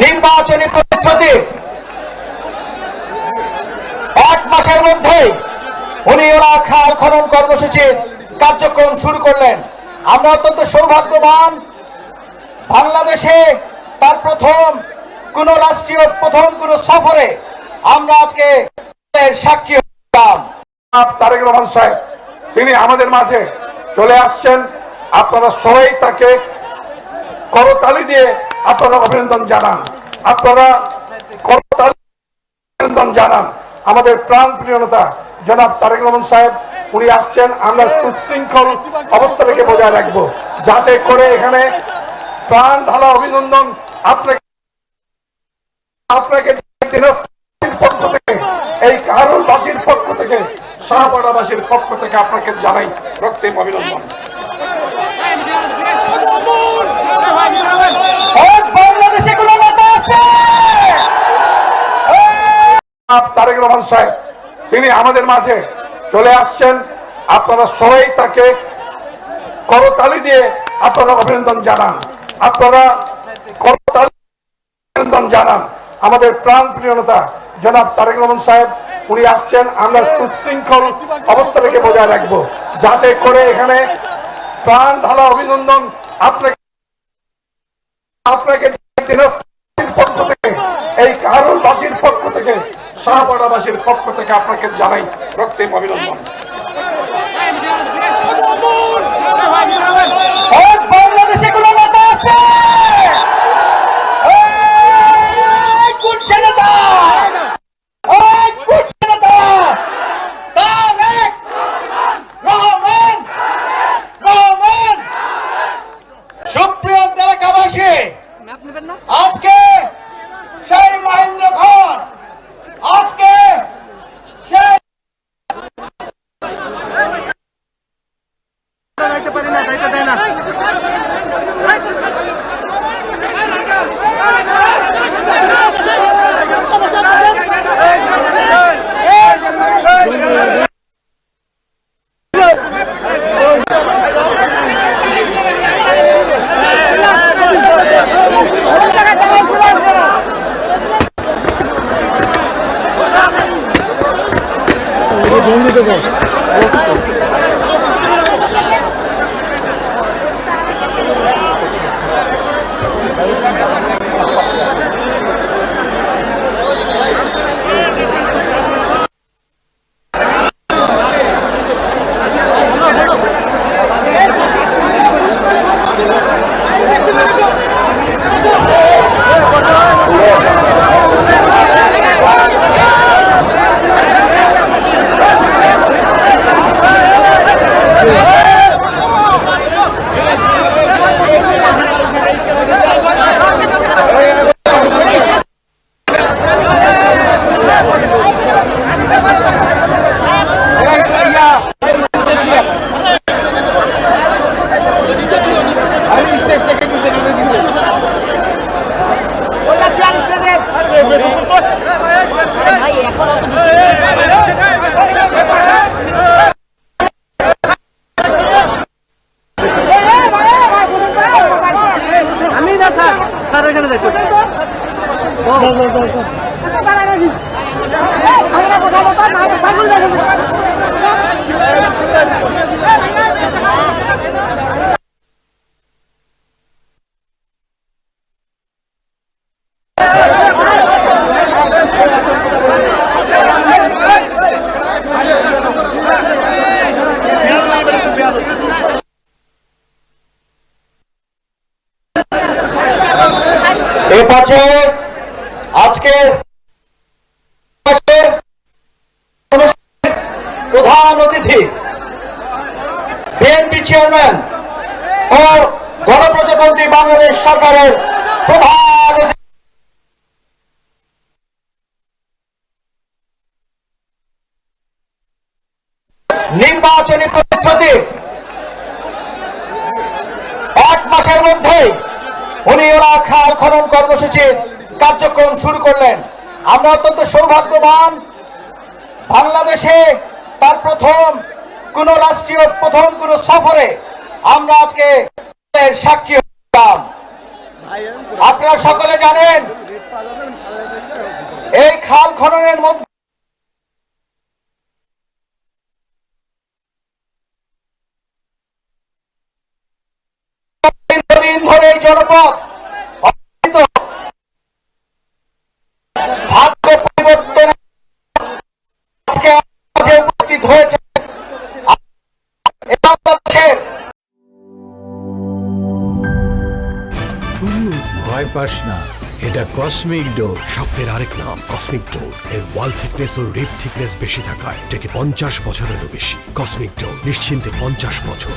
নির্বাচনী প্রতিশ্রুতি 1 মাসের মধ্যে উনি ওনার খাল খনন কর্মসূচির কার্যক্রম শুরু করলেন। আমরা অত্যন্ত সৌভাগ্যবান, বাংলাদেশে তার প্রথম কোন সফরে আমরা আজকে সাক্ষী হলাম। তারেক রহমান সাহেব তিনি আমাদের মাঝে চলে আসছেন। আপনারা সবাই তাকে করতালি দিয়ে আপনারা অভিনন্দন জানান। আপনারা করতালি অভিনন্দন জানান। আমাদের প্রাণ প্রিয় নেতা জনাব তারেক রহমান সাহেব উনি আসছেন। আমরা সুশৃঙ্খল অবস্থাটাকে বজায় রাখবো, যাতে করে এখানে প্রাণ ঢালা অভিনন্দন আপনাকে পক্ষ থেকে, এই কারুলবাসীর পক্ষ থেকে, শাহপাড়াবাসীর পক্ষ থেকে আপনাকে জানাই রক্তিম অভিনন্দন। তারেক রহমান সাহেব তিনি আমাদের মাঝে চলে আসছেন। আপনারা সবাই তাকে করতালি দিয়ে আপনারা অভিনন্দন জানান। আপনারা করতালি অভিনন্দন জানান। আমাদের প্রাণ প্রিয় নেতা জনাব তারেক রহমান সাহেব উনি আসছেন। আমরা সুশৃঙ্খল অবস্থাটাকে বজায় রাখবো, যাতে করে এখানে প্রাণ ঢালা অভিনন্দন আপনাকে পক্ষ থেকে, এই কারুলবাসীর পক্ষ থেকে, শাহপাড়াবাসীর পক্ষ থেকে আপনাকে জানাই রক্তিম অভিনন্দন। সুপ্রিয় এলাকাবাসী, আজকে সেই মহেন্দ্র খান, আজকে সেই আজকে প্রধান অতিথি বিএনপি চেয়ারম্যান ও গণপ্রজাতন্ত্রী বাংলাদেশ সরকারের প্রধান নির্বাচনী প্রতিশ্রুতি 1 মাসের মধ্যে উনি ওনার খাল খনন কর্মসূচির কার্যক্রম শুরু করলেন। আমরা অত্যন্ত সৌভাগ্যবান, বাংলাদেশে তার প্রথম কোন সফরে আমরা আজকে সাক্ষী হলাম। আপনারা সকলে জানেন এই খাল খননের মধ্যে দীর্ঘদিন ধরে এই জনপদ অবহেলিত, ভাগ্য পরিবর্তন আজকে মাঝে উপস্থিত হয়েছে বাংলাদেশের। ভয় পাস না, এটা কসমিক ডোর। শব্দের আরেক নাম কসমিক ডোর। এর ওয়াল থিকনেস ও রিপ থিকনেস বেশি থাকায় এটাকে 50 বছরেরও বেশি। কসমিক ডোর, নিশ্চিন্তে 50 বছর।